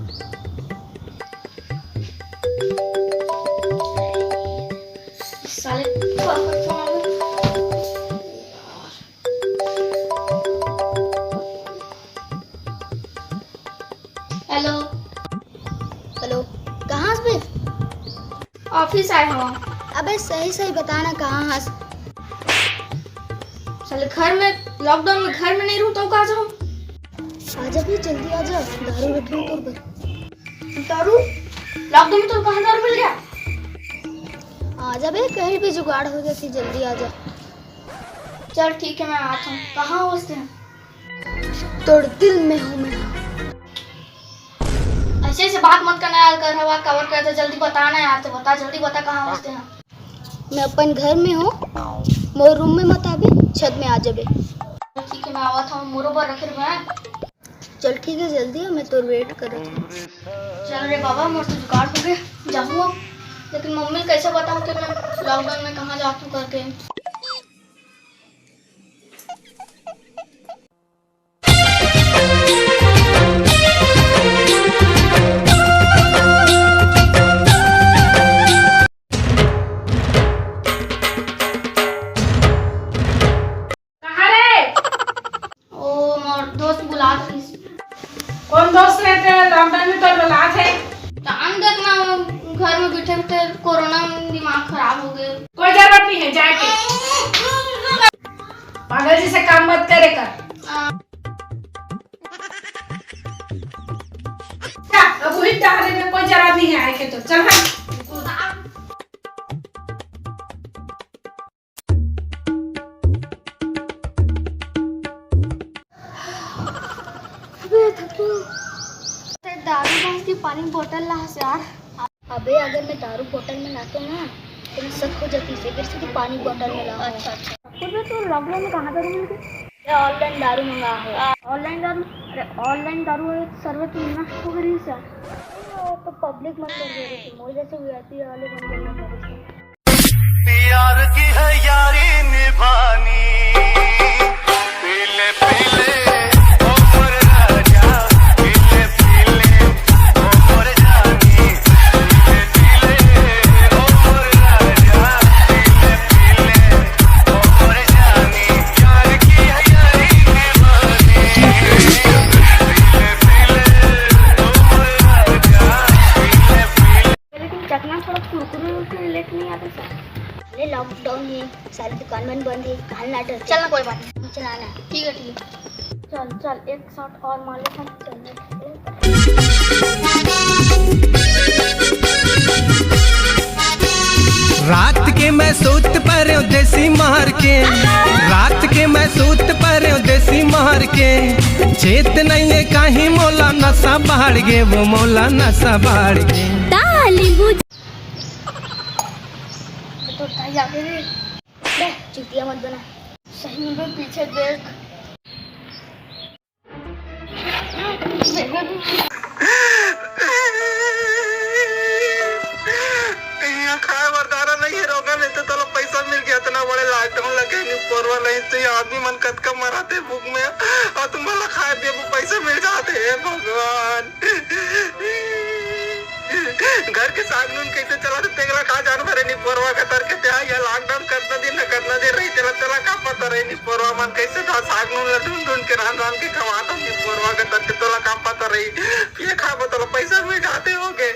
Hello hello, कहाँ हंस बे? Office आए हो? अबे सही सही बताना कहाँ हंस। साले घर में, लॉकडाउन में घर में नहीं रहूँ तो कहाँ जाऊँ? आजा भी जल्दी आजा, दारू रखी हूँ तोर पर। दारू? लॉकडाउन में तो कहाँ दारू मिल गया? आजा बे, कहीं भी जुगाड़ हो जाती, जल्दी आजा। चल ठीक है, मैं आता हूँ। कहाँ हो उस दिन? तोड़ दिल में हूँ मैं। ऐसे ऐसे बात मत करना यार, कर हवा कवर कर, जल्दी बताना यार, तो बता, जल्दी बता कहाँ हो उस दिन। मैं अपन घर में हूँ, मोर रूम में मत आबे, छत में आ जाबे। ठीक है, मैं आवत हूँ, मोरो पर रखे मैं। चल ठीक है, जल्दी आ, मैं तो वेट कर रहा हूँ। चल रे बाबा, मोर तो जुगाड़ हो गए, जाऊँ अब। लेकिन मम्मी कैसे बताऊँ कि मैं लॉकडाउन में कहाँ जाती हूँ करके। दोस्त बुला रही। कौन दोस्त रहते हैं लॉकडाउन में? तो बुलात है टाइम देखना, घर में बैठे बैठे कोरोना में दिमाग खराब हो गए। कोई जरूरत नहीं है जाके, पागल जैसे काम मत करे कर। अब वही टारे में कोई जरूरत नहीं है आए के, तो चल भाई। दारू भैंस की पानी बोतल ला से यार। अबे अगर मैं दारू बोतल में लाता हूँ ना तो मैं सख्त हो जाती है, फिर से पानी बोतल में लाऊं। अच्छा अच्छा। तो लॉकडाउन में कहाँ दारू मिल गई? ऑनलाइन दारू मंगा है। ऑनलाइन दारू? अरे ऑनलाइन दारू है, सर्वर तो नष्ट हो गई है सर। तो पब्लिक मत कर दे रही थी, मुझे जैसे वीआईपी वाले बंदे मत कर रहे थे। प्यार की है यारी निभानी, पीले पीले ओ मोर राजा, पीले पीले ओ मोर जानी, पीले पीले ओ मोर राजा, पीले पीले ओ मोर जानी, प्यार की है यारी निभानी, पीले पीले ओ मोर राजा, पीले पीले। लेकिन चखना थोड़ा कुरकुरे से लेट नहीं आता सर। अरे लॉकडाउन है, सारी दुकान बंद है, कहाँ ना डर। चलना कोई बात नहीं, चलाना। ठीक है ठीक है। चल चल, एक शॉट और मार ले हम। रात के मैं सूत पर देसी मार के, रात के मैं सूत पर देसी मार के, चेत नहीं है कहीं मोला नशा बाढ़ गे, वो मोला नशा बाढ़ गे। तो आगे रे, चुतिया मत बना। सही में पीछे देख। यहाँ खाए बरदारा नहीं है, रोगा नहीं तो तोला पैसा मिल गया, इतना बड़े लॉकडाउन लगे नहीं, परवा नहीं तो आदमी मन कतका मराते भूख में, और तुम्हारा खाए पिए को पैसा मिल जाते हैं। भगवान, घर के साग नून कैसे चला देते तेरा कहा जानवर है, नहीं परवा का तर के त्या या लॉकडाउन करना दिन न करना दिन रही तेरा तेरा का पता रही, नहीं परवा मन कैसे था साग नून ढूंढ ढूंढ के रान रान के खवाता, नहीं परवा का तर के तोला काम पता रही, ये खा बता पैसा मिल जाते होगे।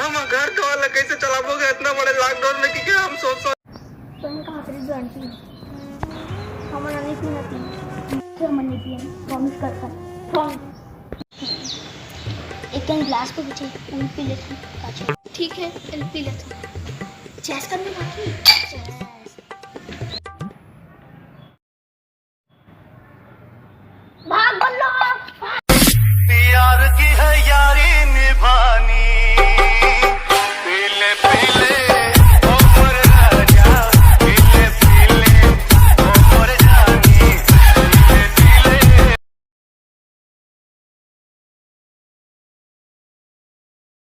हम घर तो वाला कैसे चलाओगे इतना बड़े लॉकडाउन में, क्योंकि हम सोच तो मैं कहाँ खरीद जानती हूँ, हमारा नहीं पीना चाहिए, हम नहीं पिए, प्रॉमिस करता है। एक टाइम ग्लास पे बचे, पी लेते हैं। ठीक है, पी लेते हैं। चेस करने बाकी।